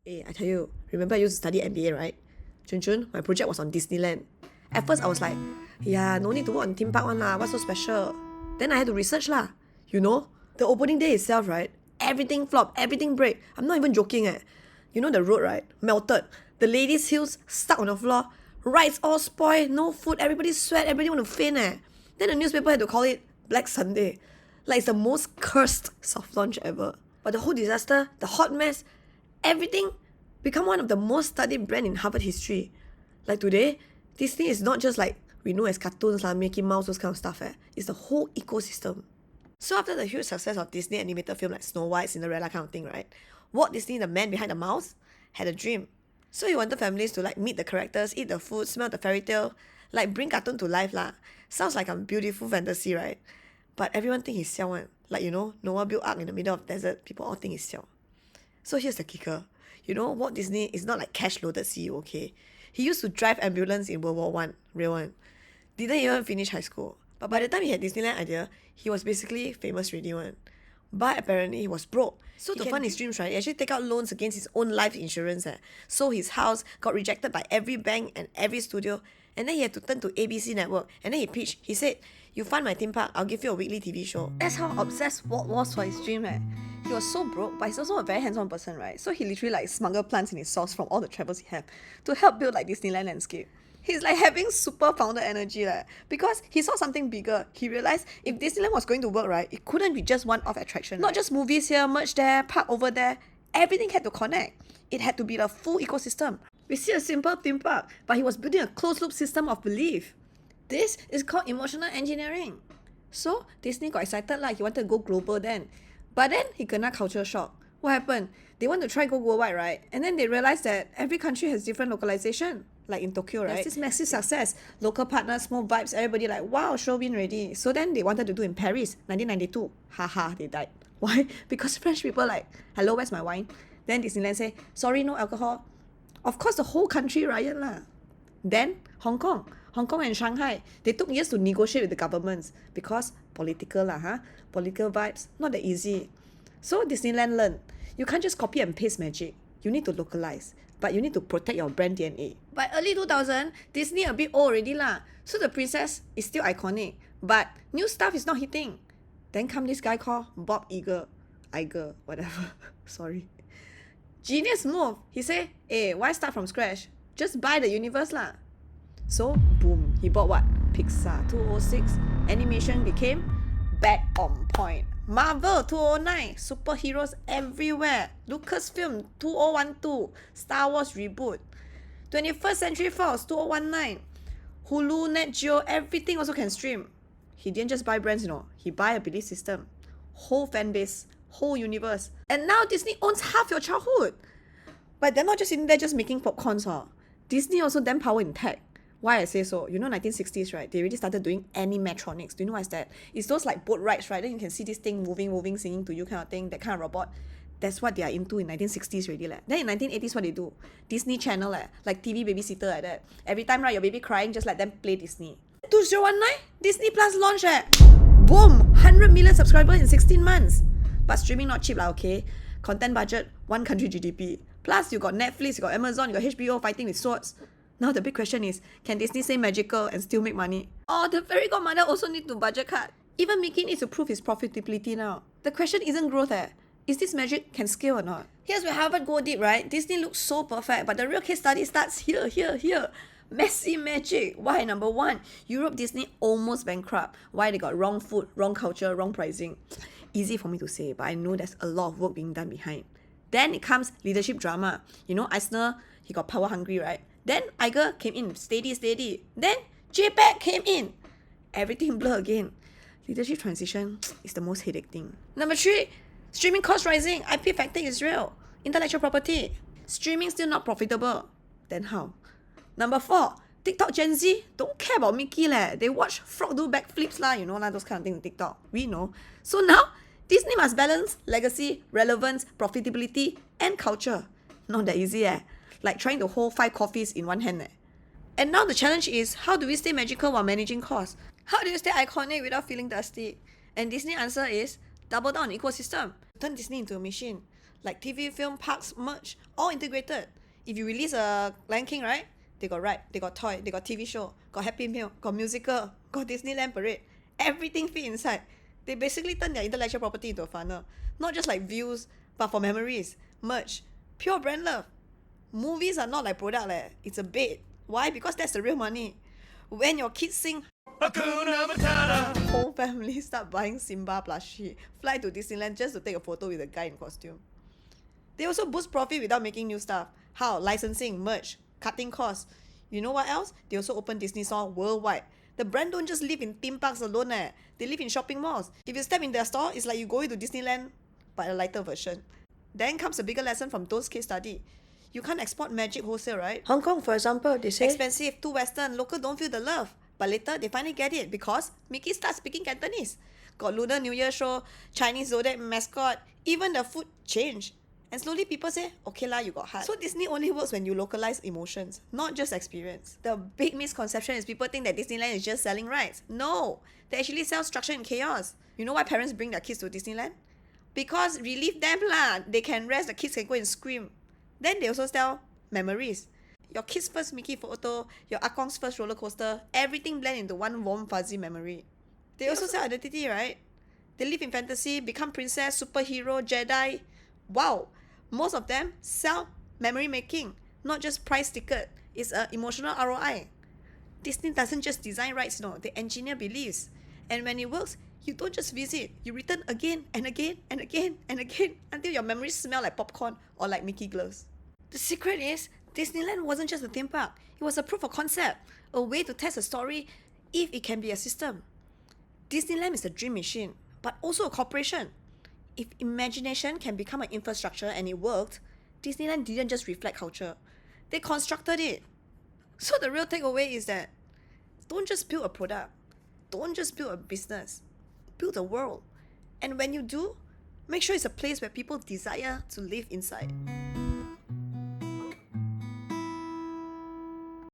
I tell you, remember I used to study MBA, right? Chun, my project was on Disneyland. At first I was like, yeah, no need to work on theme park one lah, what's so special? Then I had to research lah. You know, the opening day itself, right? Everything flopped, everything break. I'm not even joking You know the road, right? Melted. The ladies' heels stuck on the floor. Rides all spoiled, no food, everybody sweat, everybody want to faint Then the newspaper had to call it Black Sunday. Like it's the most cursed soft launch ever. But the whole disaster, the hot mess, everything become one of the most studied brand in Harvard history. Like today, Disney is not just like we know as cartoons like Mickey Mouse, those kind of stuff. It's the whole ecosystem. So after the huge success of Disney animated film like Snow White, Cinderella kind of thing, right? Walt Disney, the man behind the mouse, had a dream. So he wanted families to like meet the characters, eat the food, smell the fairy tale, like bring cartoon to life lah. Sounds like a beautiful fantasy, right? But everyone think he's siao one. Like, you know, Noah built ark in the middle of the desert, people all think he's siao. So here's the kicker. You know, Walt Disney is not like cash-loaded CEO, okay? He used to drive ambulance in World War I, real one. Didn't even finish high school. But by the time he had Disneyland idea, he was basically famous already one. But apparently he was broke. So to fund his dreams, right, he actually take out loans against his own life insurance. So his house got rejected by every bank and every studio. And then he had to turn to ABC Network. And then he pitched. He said, you fund my theme park, I'll give you a weekly TV show. That's how obsessed Walt was for his dream. He was so broke, but he's also a very hands-on person, right? So he literally like smuggled plants in his sauce from all the travels he had to help build like Disneyland landscape. He's like having super founder energy because he saw something bigger. He realized if Disneyland was going to work, right, it couldn't be just one-off attraction. Not just movies here, merch there, park over there. Everything had to connect. It had to be the full ecosystem. We see a simple theme park, but he was building a closed-loop system of belief. This is called emotional engineering. So Disney got excited he wanted to go global then. But then he kena culture shock. What happened? They want to try go worldwide, right? And then they realized that every country has different localization. Like in Tokyo, right? There's this massive success. Local partners, small vibes, everybody like, wow, show win ready. So then they wanted to do in Paris, 1992. Haha, they died. Why? Because French people like, hello, where's my wine? Then Disneyland say, sorry, no alcohol. Of course, the whole country riot lah. Then Hong Kong and Shanghai, they took years to negotiate with the governments because political political vibes, not that easy. So Disneyland learned, you can't just copy and paste magic. You need to localize, but you need to protect your brand DNA. By early 2000, Disney a bit old already lah. So the princess is still iconic, but new stuff is not hitting. Then come this guy called Bob Iger, whatever. Sorry. Genius move. He say, why start from scratch? Just buy the universe lah. So, boom, he bought what? Pixar 2006. Animation became back on point. Marvel 2009. Superheroes everywhere. Lucasfilm 2012. Star Wars reboot. 21st Century Fox 2019. Hulu, Net Geo, everything also can stream. He didn't just buy brands, He buy a belief system. Whole fan base. Whole universe. And now Disney owns half your childhood. But they're not just in there just making popcorns. Disney also damn power in tech. Why I say so? 1960s, right? They already started doing animatronics. Do you know what's that? It's those like boat rides, right? Then you can see this thing moving, singing to you kind of thing, that kind of robot. That's what they are into in 1960s already. Then in 1980s, what they do? Disney Channel, like TV babysitter like that. Every time, right, your baby crying, just let them play Disney. 2019, Disney Plus launch. Boom! 100 million subscribers in 16 months. But streaming not cheap okay? Content budget, one country GDP. Plus, you got Netflix, you got Amazon, you got HBO fighting with swords. Now the big question is, can Disney say magical and still make money? Oh, the fairy godmother also need to budget cut. Even Mickey needs to prove his profitability now. The question isn't growth Is this magic can scale or not? Here's where Harvard go deep, right? Disney looks so perfect, but the real case study starts here. Messy magic. Why? Number one, Europe Disney almost bankrupt. Why? They got wrong food, wrong culture, wrong pricing. Easy for me to say, but I know there's a lot of work being done behind. Then it comes leadership drama. Eisner, he got power hungry, right? Then Iger came in, steady. Then JPEG came in. Everything blur again. Leadership transition is the most headache thing. Number 3, streaming cost rising. IP factor is real. Intellectual property. Streaming still not profitable. Then how? Number 4, TikTok Gen Z don't care about Mickey They watch frog do backflips those kind of things on TikTok. We know. So now, Disney must balance legacy, relevance, profitability, and culture. Not that easy Like trying to hold 5 coffees in one hand And now the challenge is, how do we stay magical while managing costs? How do you stay iconic without feeling dusty? And Disney's answer is, double down on ecosystem. Turn Disney into a machine. Like TV, film, parks, merch, all integrated. If you release a Lion King, right? They got ride, they got toy, they got TV show, got Happy Meal, got musical, got Disneyland parade. Everything fit inside. They basically turn their intellectual property into a funnel. Not just like views, but for memories, merch, pure brand love. Movies are not like product it's a bait. Why? Because that's the real money. When your kids sing Hakuna Matata, whole family start buying Simba plushie, fly to Disneyland just to take a photo with a guy in costume. They also boost profit without making new stuff. How? Licensing, merch, cutting costs. You know what else? They also open Disney store worldwide. The brand don't just live in theme parks alone. They live in shopping malls. If you step in their store, it's like you going to Disneyland, but a lighter version. Then comes a bigger lesson from those case study. You can't export magic wholesale, right? Hong Kong, for example, they say expensive, too Western, local don't feel the love. But later, they finally get it because Mickey starts speaking Cantonese. Got Lunar New Year show, Chinese Zodiac mascot, even the food changed. And slowly people say, okay lah, you got heart. So Disney only works when you localize emotions, not just experience. The big misconception is people think that Disneyland is just selling rides. No, they actually sell structure and chaos. You know why parents bring their kids to Disneyland? Because relieve them lah. They can rest, the kids can go and scream. Then they also sell memories. Your kid's first Mickey photo, your Akong's first roller coaster, everything blend into one warm fuzzy memory. They also sell identity, right? They live in fantasy, become princess, superhero, Jedi. Wow, most of them sell memory making, not just price ticket. It's an emotional ROI. Disney doesn't just design rides, they engineer beliefs. And when it works, you don't just visit, you return again and again and again and again until your memories smell like popcorn or like Mickey gloves. The secret is, Disneyland wasn't just a theme park. It was a proof of concept, a way to test a story if it can be a system. Disneyland is a dream machine, but also a corporation. If imagination can become an infrastructure and it worked, Disneyland didn't just reflect culture. They constructed it. So the real takeaway is that don't just build a product. Don't just build a business. Build a world. And when you do, make sure it's a place where people desire to live inside.